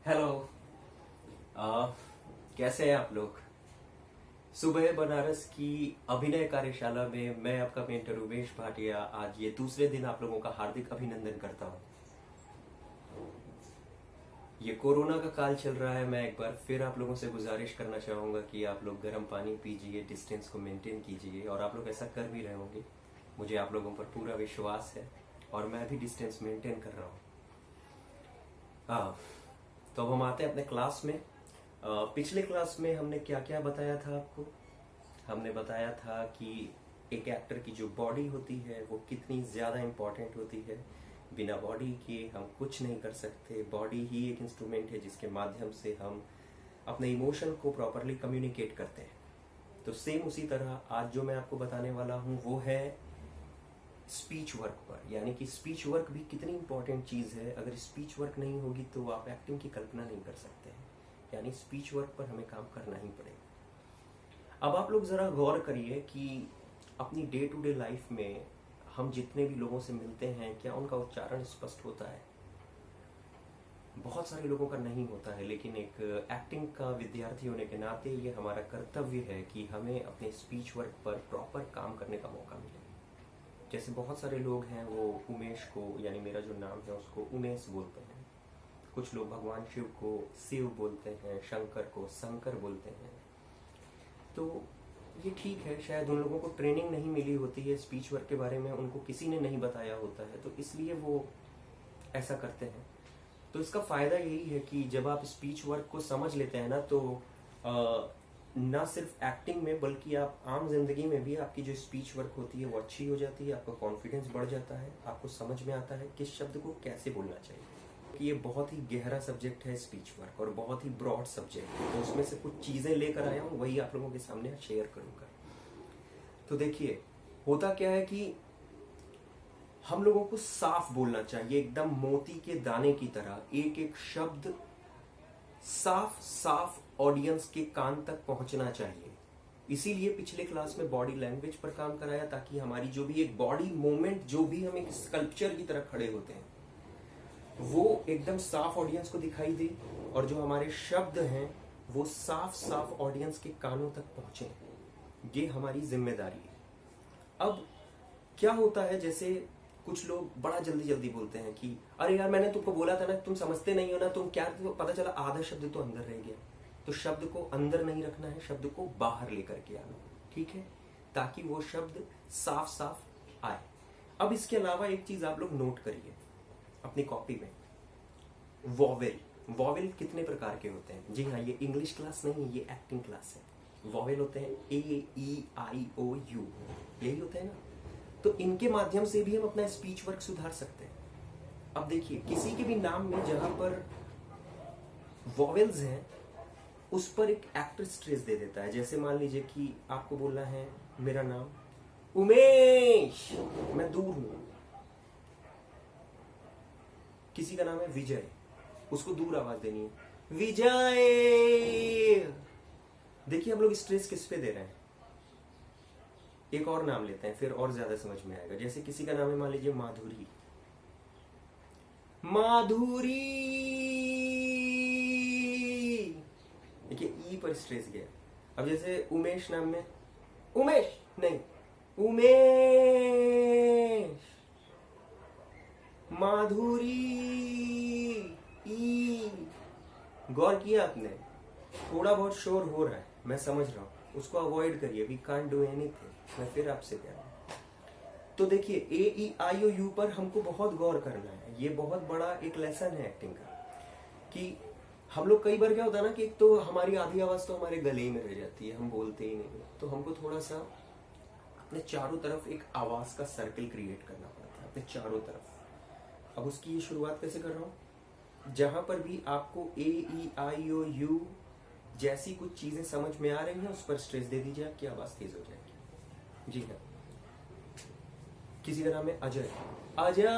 Hello. आ, कैसे हैं आप लोग। सुबह बनारस की अभिनय कार्यशाला में मैं आपका मेंटर उमेश भाटिया आज ये दूसरे दिन आप लोगों का हार्दिक अभिनंदन करता हूँ। ये कोरोना का काल चल रहा है। मैं एक बार फिर आप लोगों से गुजारिश करना चाहूँगा कि आप लोग गर्म पानी पीजिए, डिस्टेंस को मेंटेन कीजिए और आप लोग ऐसा कर भी रहे होंगे। मुझे आप लोगों पर पूरा विश्वास है और मैं भी डिस्टेंस मेंटेन कर रहा हूँ। हाँ, तो अब हम आते हैं अपने क्लास में। पिछले क्लास में हमने क्या क्या बताया था आपको। हमने बताया था कि एक एक्टर की जो बॉडी होती है वो कितनी ज़्यादा इम्पॉर्टेंट होती है। बिना बॉडी के हम कुछ नहीं कर सकते। बॉडी ही एक इंस्ट्रूमेंट है जिसके माध्यम से हम अपने इमोशन को प्रॉपरली कम्युनिकेट करते हैं। तो सेम उसी तरह आज जो मैं आपको बताने वाला हूँ वो है स्पीच वर्क पर, यानी कि स्पीच वर्क भी कितनी इंपॉर्टेंट चीज़ है। अगर स्पीच वर्क नहीं होगी तो आप एक्टिंग की कल्पना नहीं कर सकते हैं। यानी स्पीच वर्क पर हमें काम करना ही पड़ेगा। अब आप लोग ज़रा गौर करिए कि अपनी डे टू डे लाइफ में हम जितने भी लोगों से मिलते हैं क्या उनका उच्चारण स्पष्ट होता है। बहुत सारे लोगों का नहीं होता है, लेकिन एक एक्टिंग का विद्यार्थी होने के नाते ये हमारा कर्तव्य है कि हमें अपने स्पीच वर्क पर प्रॉपर काम करने का मौका मिले। जैसे बहुत सारे लोग हैं वो उमेश को, यानी मेरा जो नाम है उसको उमेश बोलते हैं। कुछ लोग भगवान शिव को शिव बोलते हैं, शंकर को शंकर बोलते हैं। तो ये ठीक है, शायद उन लोगों को ट्रेनिंग नहीं मिली होती है स्पीच वर्क के बारे में, उनको किसी ने नहीं बताया होता है, तो इसलिए वो ऐसा करते हैं। तो इसका फ़ायदा यही है कि जब आप स्पीच वर्क को समझ लेते हैं ना, तो ना सिर्फ एक्टिंग में बल्कि आप आम जिंदगी में भी आपकी जो स्पीच वर्क होती है वो अच्छी हो जाती है। आपका कॉन्फिडेंस बढ़ जाता है, आपको समझ में आता है किस शब्द को कैसे बोलना चाहिए। कि ये बहुत ही गहरा सब्जेक्ट है स्पीच वर्क और बहुत ही ब्रॉड सब्जेक्ट है, तो उसमें से कुछ चीज़ें लेकर आया हूँ, वही आप लोगों के सामने शेयर करूँगा। तो देखिए, होता क्या है कि हम लोगों को साफ बोलना चाहिए, एकदम मोती के दाने की तरह एक एक शब्द साफ साफ ऑडियंस के कान तक पहुंचना चाहिए। इसीलिए पिछले क्लास में बॉडी लैंग्वेज पर काम कराया, ताकि हमारी जो भी एक बॉडी मूवमेंट, जो भी हम एक स्कल्पचर की तरह खड़े होते हैं, वो एकदम साफ ऑडियंस को दिखाई दे और जो हमारे शब्द हैं वो साफ साफ ऑडियंस के कानों तक पहुंचे। ये हमारी जिम्मेदारी है। अब क्या होता है, जैसे कुछ लोग बड़ा जल्दी जल्दी बोलते हैं कि अरे यार मैंने तुमको बोला था ना, तुम समझते नहीं हो ना, तुम क्या, तो पता चला आधा शब्द तो अंदर रह गया। तो शब्द को अंदर नहीं रखना है, शब्द को बाहर लेकर के आना, ठीक है, ताकि वो शब्द साफ साफ आए। अब इसके अलावा एक चीज आप लोग नोट करिए अपनी कॉपी में, वॉवेल। वॉवेल कितने प्रकार के होते हैं। जी हाँ, ये इंग्लिश क्लास नहीं है, ये एक्टिंग क्लास है। वॉवेल होते हैं A E I O U, यही होते हैं ना। तो इनके माध्यम से भी हम अपना स्पीच वर्क सुधार सकते हैं। अब देखिए, किसी के भी नाम में जहां पर वॉवेल्स हैं उस पर एक एक्टर स्ट्रेस दे देता है। जैसे मान लीजिए कि आपको बोलना है मेरा नाम उमेश, मैं दूर हूं। किसी का नाम है विजय, उसको दूर आवाज देनी है, विजय। देखिए हम लोग स्ट्रेस किस पे दे रहे हैं। एक और नाम लेते हैं, फिर और ज्यादा समझ में आएगा। जैसे किसी का नाम है मान लीजिए माधुरी, माधुरी। देखिए ई पर स्ट्रेस गया। अब जैसे उमेश नाम में उमेश नहीं, उमेश, माधुरी, ई। गौर किया आपने, थोड़ा बहुत शोर हो रहा है, मैं समझ रहा हूं, उसको अवॉइड करिए। We can't do anything. मैं फिर आपसे कह रहा हूं। तो देखिए AEIOU पर हमको बहुत गौर करना है। ये बहुत बड़ा एक लेसन है एक्टिंग का, कि हम लोग कई बार क्या होता है ना कि एक तो हमारी आधी आवाज तो हमारे गले में रह जाती है, हम बोलते ही नहीं, तो हमको थोड़ा सा अपने चारों तरफ एक आवाज का सर्कल क्रिएट करना पड़ता है, अपने चारों तरफ। अब उसकी ये शुरुआत कैसे कर रहा हूं, जहां पर भी आपको AEIOU जैसी कुछ चीजें समझ में आ रही हैं उस पर स्ट्रेस दे दीजिए, आपकी आवाज तेज हो जाएगी। जी हाँ, किसी का नाम है अजय, अजय।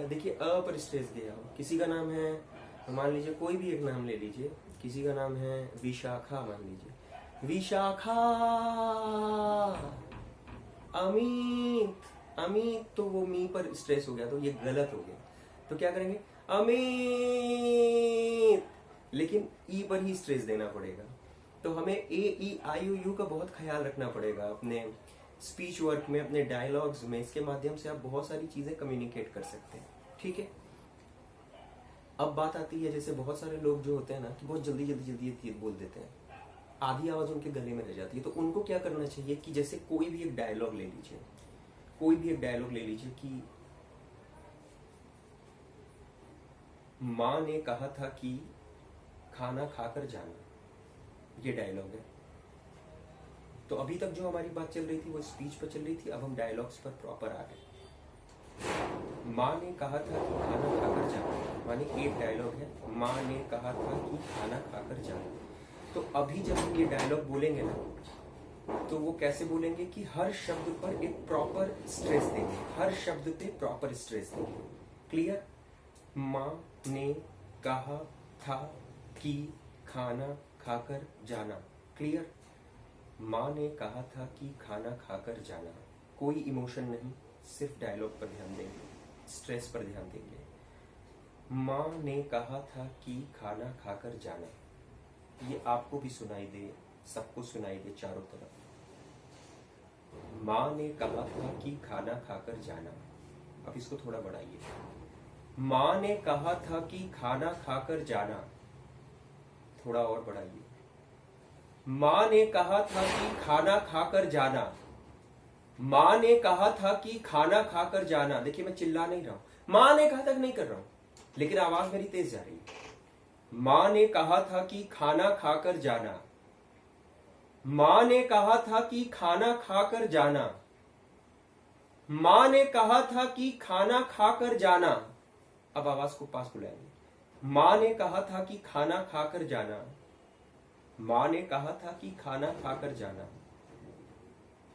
देखिए अ पर स्ट्रेस दिया हो। किसी का नाम है, मान लीजिए कोई भी एक नाम ले लीजिए, किसी का नाम है विशाखा, मान लीजिए विशाखा। अमित, अमित, तो वो मी पर स्ट्रेस हो गया, तो ये गलत हो गया। तो क्या करेंगे, अमित, लेकिन ई पर ही स्ट्रेस देना पड़ेगा। तो हमें ए ई आई यू का बहुत ख्याल रखना पड़ेगा अपने स्पीच वर्क में, अपने डायलॉग्स में। इसके माध्यम से आप बहुत सारी चीजें कम्युनिकेट कर सकते हैं, ठीक है। अब बात आती है, जैसे बहुत सारे लोग जो होते हैं ना कि बहुत जल्दी जल्दी जल्दी ये बोल देते हैं, आधी आवाज उनके गले में रह जाती है। तो उनको क्या करना चाहिए कि जैसे कोई भी एक डायलॉग ले लीजिए, कोई भी एक डायलॉग ले लीजिए कि माँ ने कहा था कि खाना खाकर जाना, ये डायलॉग है। तो अभी तक जो हमारी बात चल रही थी वो स्पीच पर चल रही थी, अब हम डायलॉग्स पर प्रॉपर आ गए। माँ ने कहा था कि खाना खाकर जाना, माने एक डायलॉग है, माँ ने कहा था कि खाना खाकर जाना। तो अभी जब हम ये डायलॉग बोलेंगे ना, तो वो कैसे बोलेंगे कि हर शब्द पर एक प्रॉपर स्ट्रेस देंगे, हर शब्द पे प्रॉपर स्ट्रेस देंगे। क्लियर? माँ ने कहा था कि खाना खाकर जाना। क्लियर? माँ ने कहा था कि खाना खाकर जाना। कोई इमोशन नहीं, सिर्फ डायलॉग पर ध्यान देंगे, स्ट्रेस पर ध्यान देंगे। माँ ने कहा था कि खाना खाकर जाना, ये आपको भी सुनाई दे, सबको सुनाई दे चारों तरफ। माँ ने कहा था कि खाना खाकर जाना। अब इसको थोड़ा बढ़ाइए। माँ ने कहा था कि खाना खाकर जाना, थोड़ा और बढ़ाइए। माँ ने कहा था कि खाना खाकर जाना, माँ ने कहा था कि खाना खाकर जाना। देखिए मैं चिल्ला नहीं रहा हूं, माँ ने कहा तक नहीं कर रहा हूं, लेकिन आवाज मेरी तेज जा रही है। माँ ने कहा था कि खाना खाकर जाना, माँ ने कहा था कि खाना खाकर जाना, माँ ने कहा था कि खाना खाकर जाना। अब आवाज को पास बुलाएंगे। माँ ने कहा था कि खाना खाकर जाना, माँ ने कहा था कि खाना खाकर जाना,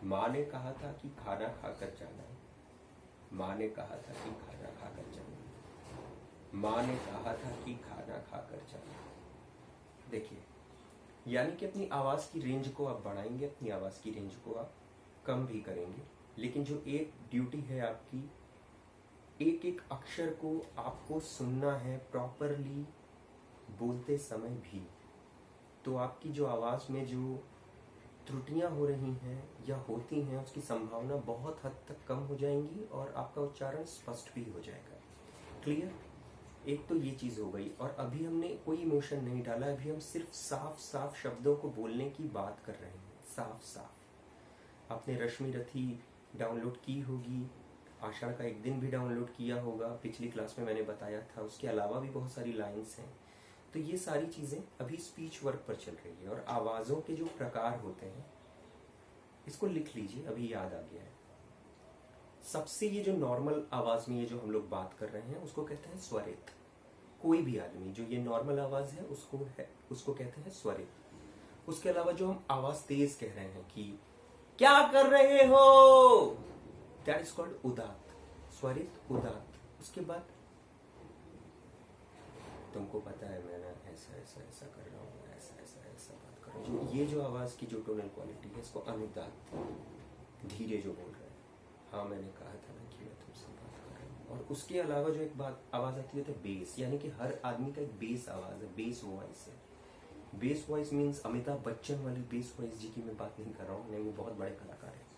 माँ ने कहा था कि खाना खाकर जाना, माँ ने कहा था कि खाना खाकर जाना, माँ ने कहा था कि खाना खाकर जाना। देखिए, यानी कि अपनी आवाज की रेंज को आप बढ़ाएंगे, अपनी आवाज की रेंज को आप कम भी करेंगे, लेकिन जो एक ड्यूटी है आपकी, एक एक अक्षर को आपको सुनना है प्रॉपरली बोलते समय भी। तो आपकी जो आवाज में जो त्रुटियां हो रही हैं या होती हैं, उसकी संभावना बहुत हद तक कम हो जाएंगी और आपका उच्चारण स्पष्ट भी हो जाएगा। क्लियर? एक तो ये चीज हो गई। और अभी हमने कोई इमोशन नहीं डाला, अभी हम सिर्फ साफ साफ शब्दों को बोलने की बात कर रहे हैं, साफ साफ। आपने रश्मि रथी डाउनलोड की होगी, आषाढ़ का एक दिन भी डाउनलोड किया होगा, पिछली क्लास में मैंने बताया था। उसके अलावा भी बहुत सारी लाइंस हैं। तो ये सारी चीजें अभी स्पीच वर्क पर चल रही है। और आवाजों के जो प्रकार होते हैं, इसको लिख लीजिए, अभी याद आ गया है। सबसे ये जो नॉर्मल आवाज में ये जो हम लोग बात कर रहे हैं, उसको कहते हैं स्वरित। कोई भी आदमी जो ये नॉर्मल आवाज है उसको कहते हैं स्वरित। उसके अलावा जो हम आवाज तेज कह रहे हैं कि क्या कर रहे हो, दैट इज कॉल्ड उदात, स्वरित उदात। उसके बाद तुमको पता है मैं ना ऐसा ऐसा ऐसा कर रहा हूँ, ऐसा ऐसा ऐसा बात कर रहा हूँ, ये जो आवाज की जो टोनल क्वालिटी है, इसको अनुदात, धीरे जो बोल रहे हैं। हाँ मैंने कहा था ना कि मैं तुमसे बात कर रहा हूँ। और उसके अलावा जो एक बात आवाज आती है तो बेस, यानी कि हर आदमी का एक बेस आवाज है, बेस वॉइस है। Base voice means Amitabh Bachchan वाली बेस वॉइस जी की मैं बात नहीं कर रहा हूँ, नहीं, वो बहुत बड़े कलाकार है।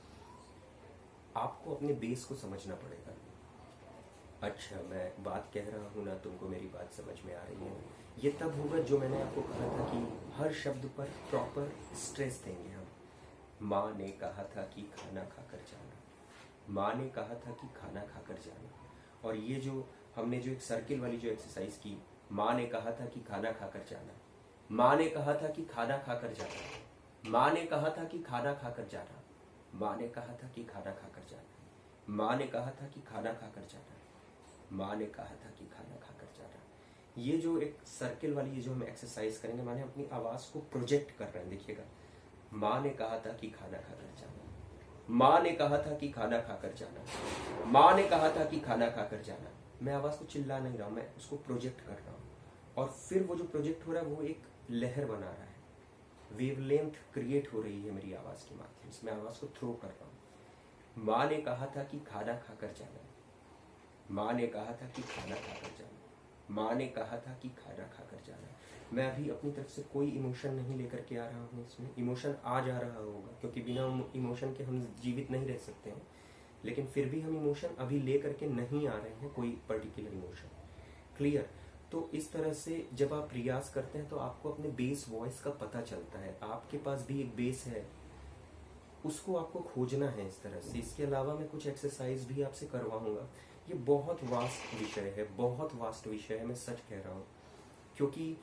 आपको अपने बेस को समझना पड़ेगा। अच्छा मैं बात कह रहा हूँ ना, तुमको मेरी बात समझ में आ रही है। ये तब होगा जो मैंने आपको कहा था कि हर शब्द पर प्रॉपर स्ट्रेस देंगे हम। माँ ने कहा था कि खाना खाकर जाना, माँ ने कहा था कि खाना खाकर जाना। और ये जो हमने जो एक सर्किल वाली जो एक्सरसाइज की, माँ ने कहा था कि खाना खाकर जाना, माँ ने कहा था कि खाना खाकर जाना, माँ ने कहा था कि खाना खाकर जाना, माँ ने कहा था कि खाना खाकर जाना, माँ ने कहा था कि खाना खाकर जाना, माँ ने कहा था कि खाना खाकर जाना। ये जो एक सर्किल वाली ये जो हम एक्सरसाइज करेंगे, माने अपनी आवाज को प्रोजेक्ट कर रहे हैं। देखिएगा, माँ ने कहा था कि खाना खाकर जाना, माँ ने कहा था कि खाना खाकर जाना, माँ ने कहा था कि खाना खाकर जाना। मैं आवाज को चिल्ला नहीं रहा हूँ, मैं उसको प्रोजेक्ट कर रहा हूँ। और फिर वो जो प्रोजेक्ट हो रहा है वो एक लहर बना रहा है, वेवलेंथ क्रिएट हो रही है मेरी आवाज के माध्यम से। मैं आवाज को थ्रो कर रहा हूँ। माँ ने कहा था कि खाना खाकर जाना, माँ ने कहा था कि खाना खाकर जाना, माँ ने कहा था कि खाना खाकर जाना। मैं अभी अपनी तरफ से कोई इमोशन नहीं लेकर के आ रहा हूँ इसमें। इमोशन आ जा रहा होगा क्योंकि बिना इमोशन के हम जीवित नहीं रह सकते हैं, लेकिन फिर भी हम इमोशन अभी ले करके नहीं आ रहे हैं, कोई पर्टिकुलर इमोशन। क्लियर? तो इस तरह से जब आप रियाज करते हैं तो आपको अपने बेस वॉइस का पता चलता है। आपके पास भी एक बेस है, उसको आपको खोजना है इस तरह से। इसके अलावा मैं कुछ एक्सरसाइज भी आपसे करवाऊंगा। ये बहुत वास्ट विषय है, बहुत वास्ट विषय है, मैं सच कह रहा हूँ। क्योंकि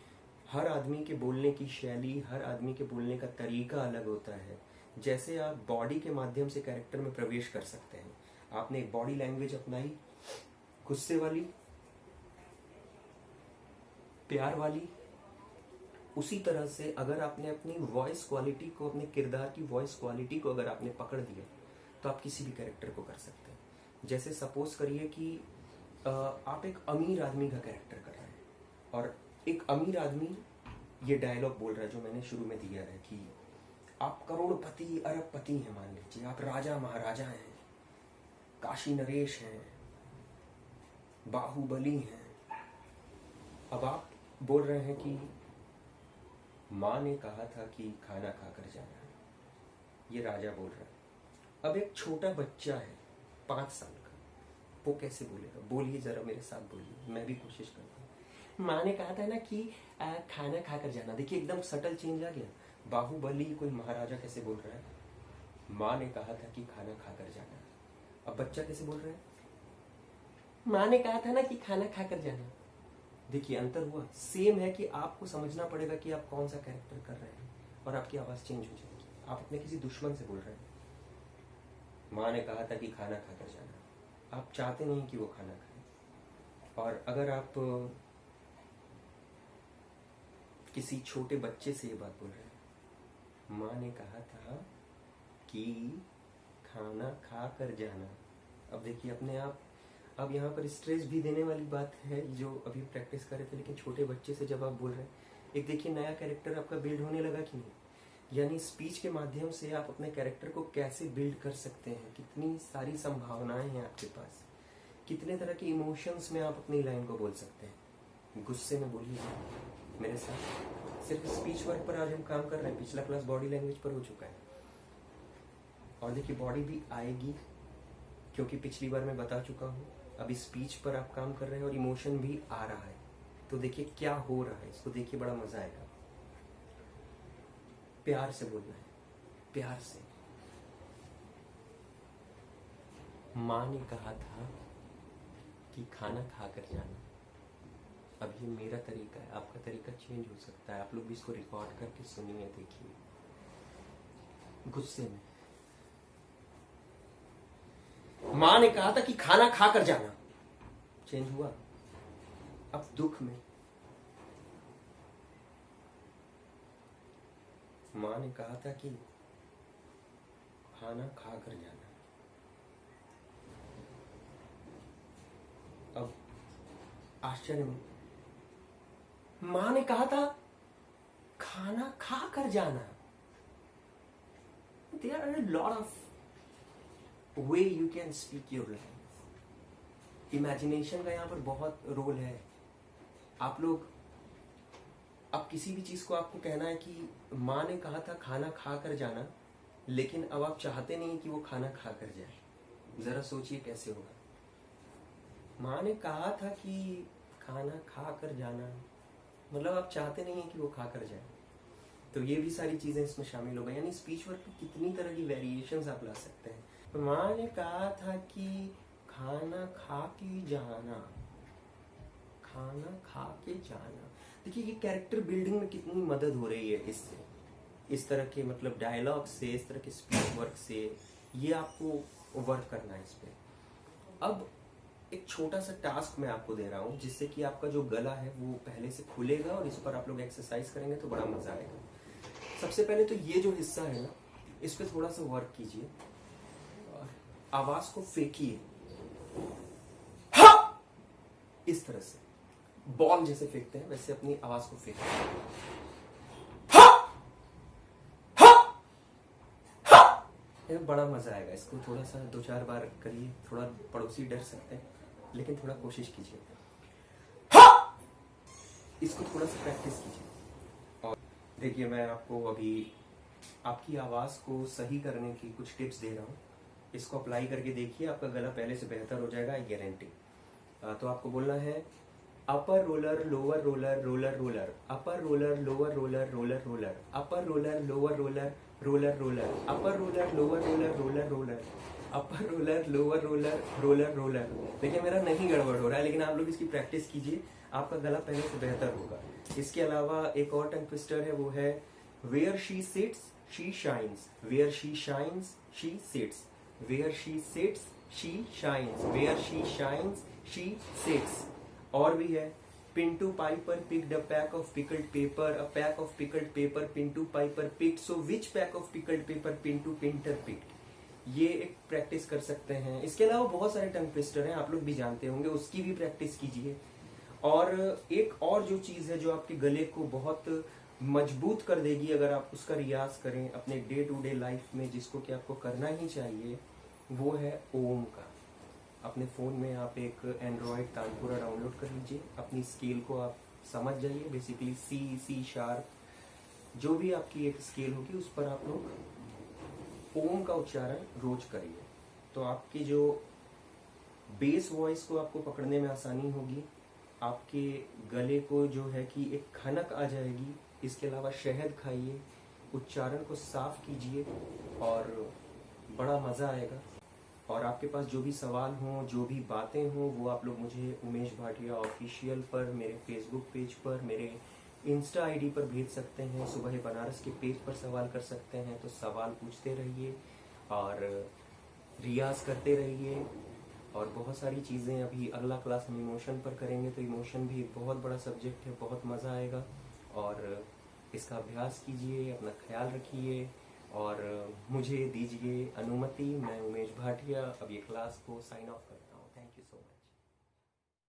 हर आदमी के बोलने की शैली, हर आदमी के बोलने का तरीका अलग होता है। जैसे आप बॉडी के माध्यम से कैरेक्टर में प्रवेश कर सकते हैं। आपने एक बॉडी लैंग्वेज अपनाई, गुस्से वाली, प्यार वाली, उसी तरह से अगर आपने अपनी वॉइस क्वालिटी को, अपने किरदार की वॉइस क्वालिटी को अगर आपने पकड़ दिया तो आप किसी भी कैरेक्टर को कर सकते हैं। जैसे सपोज करिए कि आप एक अमीर आदमी का कैरेक्टर कर रहे हैं और एक अमीर आदमी ये डायलॉग बोल रहा है जो मैंने शुरू में दिया है कि आप करोड़पति अरबपति हैं, मान लीजिए आप राजा महाराजा हैं, काशी नरेश हैं, बाहुबली हैं। अब आप बोल रहे हैं कि माँ ने कहा था कि खाना खाकर जाना। ये राजा बोल रहा है। अब एक छोटा बच्चा है 5 साल का, वो कैसे बोलेगा? बोलिए जरा मेरे साथ, बोलिए, मैं भी कोशिश करता हूँ। माँ ने कहा था ना कि खाना खाकर जाना। देखिए एकदम सटल चेंज आ गया। बाहुबली कोई महाराजा कैसे बोल रहा है? माँ ने कहा था कि खाना खाकर जाना। अब बच्चा कैसे बोल रहा है? माँ ने कहा था ना कि खाना खाकर जाना। देखिए अंतर हुआ। सेम है कि आपको समझना पड़ेगा कि आप कौन सा कैरेक्टर कर रहे हैं और आपकी आवाज चेंज हो जाएगी। आप अपने किसी दुश्मन से बोल रहे हैं। माँ ने कहा था कि खाना खाकर जाना। आप चाहते नहीं कि वो खाना खाए। और अगर आप किसी छोटे बच्चे से ये बात बोल रहे हैं, माँ ने कहा था कि खाना खा कर जाना। अब देखिए अपने आप, अब यहाँ पर स्ट्रेस भी देने वाली बात है जो अभी प्रैक्टिस कर रहे थे, लेकिन छोटे बच्चे से जब आप बोल रहे हैं, एक देखिए नया कैरेक्टर आपका बिल्ड होने लगा कि नहीं। यानी स्पीच के माध्यम से आप अपने कैरेक्टर को कैसे बिल्ड कर सकते हैं, कितनी सारी संभावनाएं हैं आपके पास, कितने तरह के इमोशंस में आप अपनी लाइन को बोल सकते हैं। गुस्से में बोलिए मेरे साथ। सिर्फ स्पीच वर्क पर आज हम काम कर रहे हैं, पिछला क्लास बॉडी लैंग्वेज पर हो चुका है। और देखिए बॉडी भी आएगी क्योंकि पिछली बार मैं बता चुका हूँ। अभी स्पीच पर आप काम कर रहे हैं और इमोशन भी आ रहा है। तो देखिए क्या हो रहा है, इसको देखिए, बड़ा मजा आएगा। प्यार से बोलना है, प्यार से। माँ ने कहा था कि खाना खाकर जाना। अब ये मेरा तरीका है, आपका तरीका चेंज हो सकता है। आप लोग भी इसको रिकॉर्ड करके सुनिए, देखिए। गुस्से में माँ ने कहा था कि खाना खाकर जाना, चेंज हुआ। अब दुख में माँ ने कहा था कि खाना खाकर जाना। अब आश्चर्य में माँ ने कहा था खाना खा कर जाना। There are a lot of way you can speak your language. Imagination का यहाँ पर बहुत रोल है। आप लोग, अब किसी भी चीज को आपको कहना है कि माँ ने कहा था खाना खा कर जाना, लेकिन अब आप चाहते नहीं कि वो खाना खा कर जाए। जरा सोचिए कैसे होगा। माँ ने कहा था कि खाना खा कर जाना, मतलब आप चाहते नहीं है कि वो खा कर जाए। तो ये भी सारी चीजें इसमें शामिल हो गई। यानी स्पीच वर्क में कितनी तरह की वेरिएशंस आप ला सकते हैं। तो माँ ने कहा था कि खाना खा के जाना, खाना खा के जाना। देखिए ये कैरेक्टर बिल्डिंग में कितनी मदद हो रही है इससे, इस तरह के मतलब डायलॉग से, इस तरह के स्पीच वर्क से। ये आपको वर्क करना है इस पे। अब एक छोटा सा टास्क मैं आपको दे रहा हूँ जिससे कि आपका जो गला है वो पहले से खुलेगा और इस पर आप लोग एक्सरसाइज करेंगे तो बड़ा मजा आएगा। सबसे पहले तो ये जो हिस्सा है ना, इस पे थोड़ा सा वर्क कीजिए और आवाज को फेंकिए इस तरह से, बॉल जैसे फेंकते हैं वैसे अपनी आवाज को फेंकिए। बड़ा मजा आएगा। इसको थोड़ा सा 2-4 बार करिए। थोड़ा पड़ोसी डर सकते हैं लेकिन थोड़ा कोशिश कीजिए। इसको थोड़ा सा प्रैक्टिस कीजिए। और देखिए, मैं आपको अभी आपकी आवाज़ को सही करने की कुछ टिप्स दे रहा हूँ। इसको अप्लाई करके देखिए, आपका गला पहले से बेहतर हो जाएगा, आई गारंटी। तो आपको बोलना है upper roller lower roller roller roller, upper roller lower roller roller roller, upper roller lower roller roller roller, upper roller lower roller roller roller, upper roller lower roller roller roller. देखिए, मेरा नहीं गड़बड़ हो रहा है, लेकिन आप लोग इसकी प्रैक्टिस कीजिए, आपका गला पहले से बेहतर होगा। इसके अलावा एक और टंग ट्विस्टर है, वो है where she sits she shines, where she shines she sits, where she sits she shines, where she shines she sits. और भी है Pintu Piper picked a pack of pickled paper, a pack of pickled paper Pintu Piper picked, so which pack of pickled paper Pintu Pinter picked। ये एक practice कर सकते हैं। इसके अलावा बहुत सारे टंग ट्विस्टर हैं, आप लोग भी जानते होंगे, उसकी भी प्रैक्टिस कीजिए। और एक और जो चीज़ है जो आपके गले को बहुत मजबूत कर देगी अगर आप उसका रियाज करें अपने डे टू डे लाइफ में, जिसको कि आपको करना ही चाहिए, वो है ओम का। अपने फ़ोन में आप एक एंड्रॉयड तानपुरा डाउनलोड कर लीजिए, अपनी स्केल को आप समझ जाइए, बेसिकली सी शार्प जो भी आपकी एक स्केल होगी उस पर आप लोग ओम का उच्चारण रोज करिए। तो आपकी जो बेस वॉइस को आपको पकड़ने में आसानी होगी, आपके गले को जो है कि एक खनक आ जाएगी। इसके अलावा शहद खाइए, उच्चारण को साफ कीजिए और बड़ा मज़ा आएगा। और आपके पास जो भी सवाल हों, जो भी बातें हों, वो आप लोग मुझे उमेश भाटिया ऑफिशियल पर, मेरे फेसबुक पेज पर, मेरे इंस्टा आईडी पर भेज सकते हैं। सुबह बनारस के पेज पर सवाल कर सकते हैं। तो सवाल पूछते रहिए और रियाज करते रहिए। और बहुत सारी चीज़ें अभी अगला क्लास हम इमोशन पर करेंगे, तो इमोशन भी एक बहुत बड़ा सब्जेक्ट है, बहुत मज़ा आएगा। और इसका अभ्यास कीजिए, अपना ख्याल रखिए और मुझे दीजिए अनुमति। मैं उमेश भाटिया अब ये क्लास को साइन ऑफ करता हूँ।